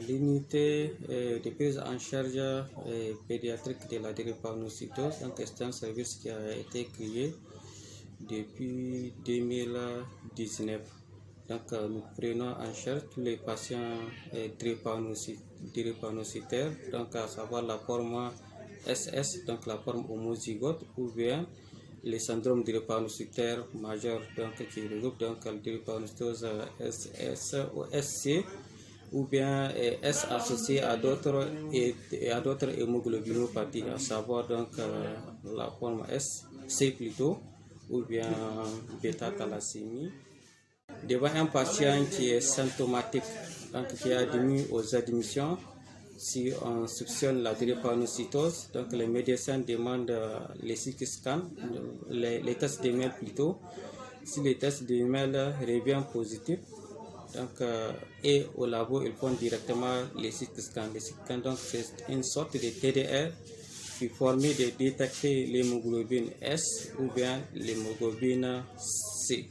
L'unité de prise en charge pédiatrique de la drépanocytose, donc c'est un service qui a été créé depuis 2019. Donc nous prenons en charge tous les patients drépanocytaires, donc à savoir la forme SS, donc la forme homozygote, ou bien les syndromes drépanocytaires majeurs, donc qui regroupent donc la drépanocytose SS ou SC, ou bien S associé à d'autres hémoglobinopathies, à savoir donc la forme S, C plutôt, ou bien bêta-thalassémie. Devant un patient qui est symptomatique, donc qui est admis aux admissions, si on soupçonne la drépanocytose, donc les médecins demandent les CT scans, les tests de mail plutôt. Si les tests de mail reviennent positifs, donc, et au labo, ils font directement les CT scans. Les CT scans, donc, c'est une sorte de TDR qui permet de détecter l'hémoglobine S ou bien l'hémoglobine C.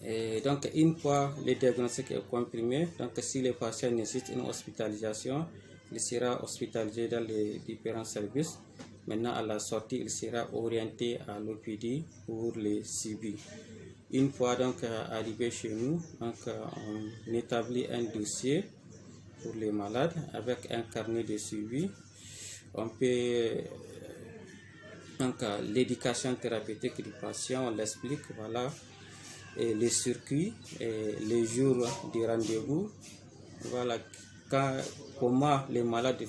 Et donc, une fois le diagnostic est comprimé, donc si le patient nécessite une hospitalisation, il sera hospitalisé dans les différents services. Maintenant, à la sortie, il sera orienté à l'OPD pour les suivis. Une fois donc arrivé chez nous, donc, on établit un dossier pour les malades avec un carnet de suivi. On peut donc l'éducation thérapeutique du patient, on l'explique, voilà, et les circuits, et les jours de rendez-vous, voilà, comment les malades,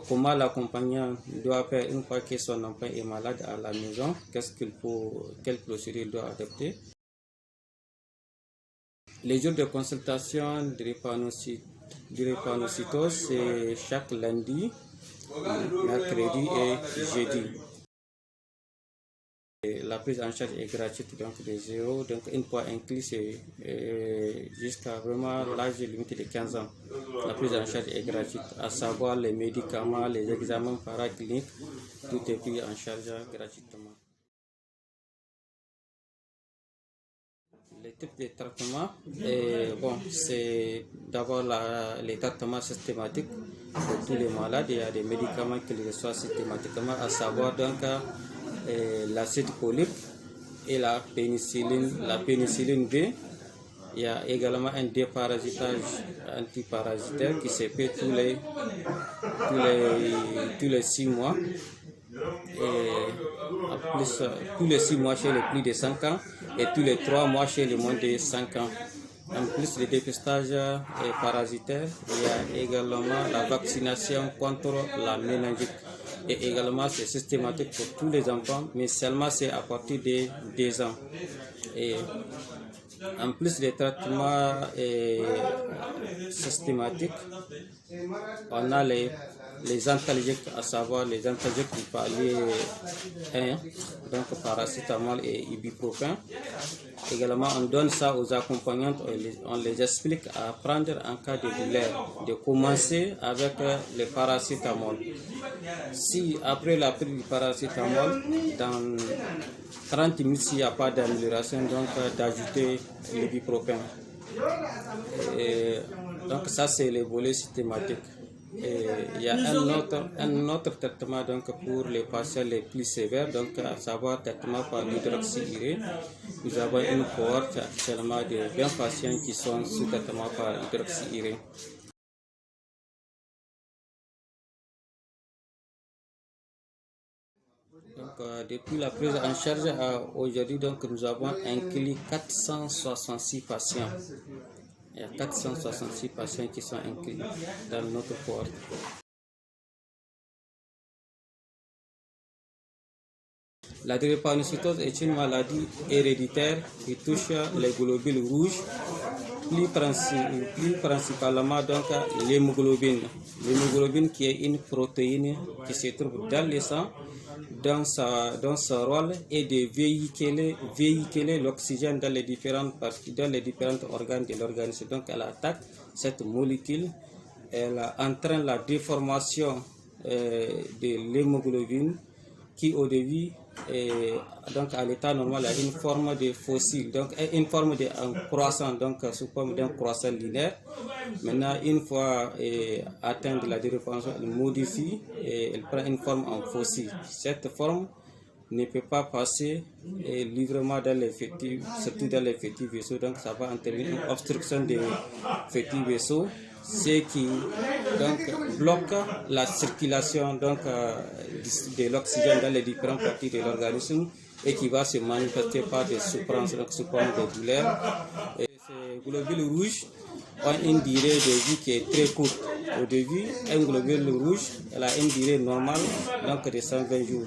comment l'accompagnant doit faire une fois que son enfant est malade à la maison, quelle procédure il doit adopter. Les jours de consultation de drépanocytose, c'est chaque lundi, mercredi et jeudi. La prise en charge est gratuite, donc de 0, donc une fois inclus, c'est jusqu'à vraiment l'âge limite de 15 ans. La prise en charge est gratuite, à savoir les médicaments, les examens paracliniques, tout est pris en charge gratuitement. Les types de traitements, bon, c'est d'abord les traitements systématiques pour tous les malades. Il y a des médicaments qui les reçoivent systématiquement, à savoir donc l'acide folique et la pénicilline B. Il y a également un déparasitage antiparasitaire qui se fait tous les 6 mois. Et en plus, tous les 6 mois chez les plus de 5 ans et tous les 3 mois chez les moins de 5 ans. En plus du dépistage parasitaire, il y a également la vaccination contre la méningite. Et également, c'est systématique pour tous les enfants, mais seulement c'est à partir de 2 ans. Et en plus des traitements systématiques, on a les antalgiques, à savoir les antalgiques du palier 1, donc paracétamol et ibuprofène. Également, on donne ça aux accompagnantes, on les explique à prendre en cas de douleur, de commencer avec le paracétamol. Si après la prise du paracétamol, dans 30 minutes, s'il n'y a pas d'amélioration, donc d'ajouter l'ibuprofène. Donc ça, c'est le volet systématique. Et il y a un autre traitement donc, pour les patients les plus sévères, donc à savoir traitement par l'hydroxyurée. Nous avons une cohorte actuellement de 20 patients qui sont sous traitement par l'hydroxyurée. Donc, depuis la prise en charge aujourd'hui, nous avons inclus 466 patients. Il y a 466 patients qui sont inclus dans notre cohorte. La drépanocytose est une maladie héréditaire qui touche les globules rouges, plus principalement donc l'hémoglobine. L'hémoglobine qui est une protéine qui se trouve dans le sang, dans son rôle est de véhiculer l'oxygène dans les différentes parties, dans les différents organes de l'organisme. Donc elle attaque cette molécule, elle entraîne la déformation de l'hémoglobine qui au début donc à l'état normal, a une forme de fossile, donc une forme de croissant, donc sous forme d'un croissant linéaire. Maintenant, une fois atteinte la durée de formation, elle modifie et elle prend une forme en fossile. Cette forme ne peut pas passer librement dans les petits, surtout dans les petits vaisseaux, donc ça va entraîner une obstruction des petits vaisseaux, ce qui donc bloque la circulation donc de l'oxygène dans les différentes parties de l'organisme et qui va se manifester par des souffrances, donc sous forme de douleur. Et ces globules rouges ont une durée de vie qui est très courte. Au début, un globule rouge, elle a une durée normale donc de 120 jours.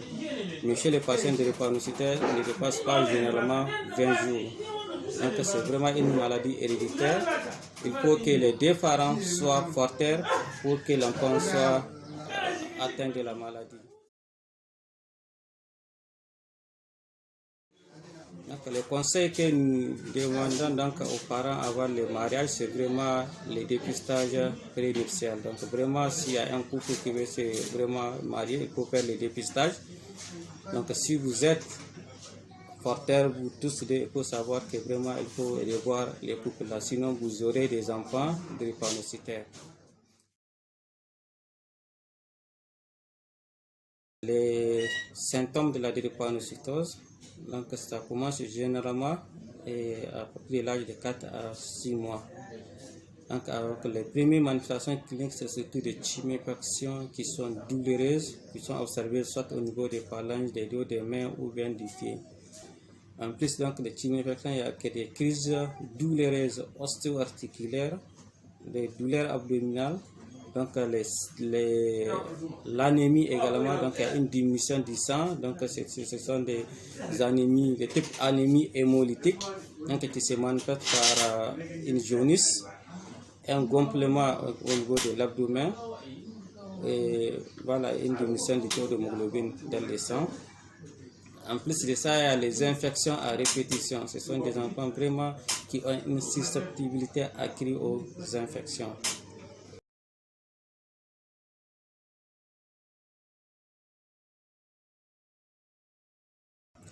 Mais chez les patients de drépanocytaire, il ne dépasse pas généralement 20 jours. Donc c'est vraiment une maladie héréditaire. Il faut que les deux parents soient porteurs pour que l'enfant soit atteint de la maladie. Donc, le conseil que nous demandons donc aux parents avant le mariage, c'est vraiment le dépistage prénuptial. Donc vraiment, s'il y a un couple qui veut se vraiment marier, il faut faire le dépistage. Donc si vous êtes porteur, vous tous deux, il faut savoir que vraiment il faut revoir les couples là, sinon vous aurez des enfants drépanocytaires. Les symptômes de la drépanocytose, donc ça commence généralement à partir de l'âge de 4 à 6 mois. Donc avec les premières manifestations cliniques, c'est surtout des tuméfactions qui sont douloureuses, qui sont observées soit au niveau des phalanges, des dos, des mains ou bien du pied. En plus donc des tuméfactions, il y a que des crises douloureuses ostéo-articulaires, des douleurs abdominales, donc l'anémie également, donc il y a une diminution du sang, donc ce sont des anémies, des types anémie hémolytique, donc qui se manifestent par une jaunisse, un gonflement au niveau de l'abdomen, et voilà, une diminution du taux d'hémoglobine dans le sang. En plus de ça, il y a les infections à répétition. Ce sont des enfants vraiment qui ont une susceptibilité accrue aux infections.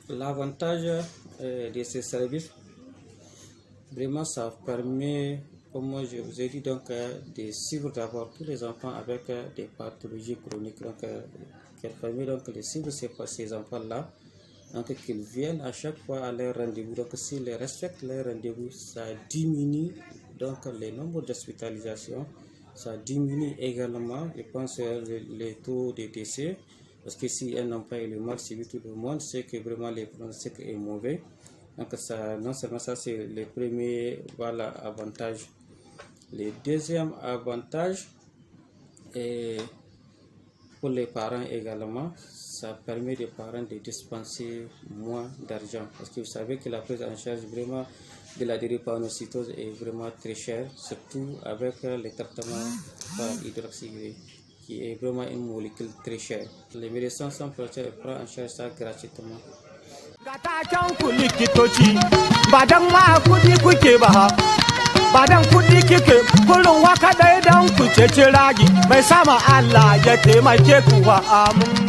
L'avantage de ces services, vraiment ça permet, comme je vous ai dit, donc, de suivre d'abord tous les enfants avec des pathologies chroniques, donc qui permet donc de suivre ces enfants-là, donc qu'ils viennent à chaque fois à leur rendez-vous. Donc s'ils respectent leur rendez-vous, ça diminue donc le nombre d'hospitalisations, ça diminue également, je pense, les taux de décès. Parce que si un enfant est mal suivi, tout le monde sait que vraiment le pronostic est mauvais. Donc ça, non seulement ça, c'est le premier avantage. Le deuxième avantage, est pour les parents également, ça permet aux parents de dépenser moins d'argent. Parce que vous savez que la prise en charge vraiment de la drépanocytose est vraiment très chère, surtout avec les traitements par hydroxyurée, qui est vraiment une molécule très chère. Les médecins sans frontières prennent en charge ça gratuitement. Badan kudi kike kullum waka dai dan ku ce ragi mai sama Allah ya taimake ku wa amin.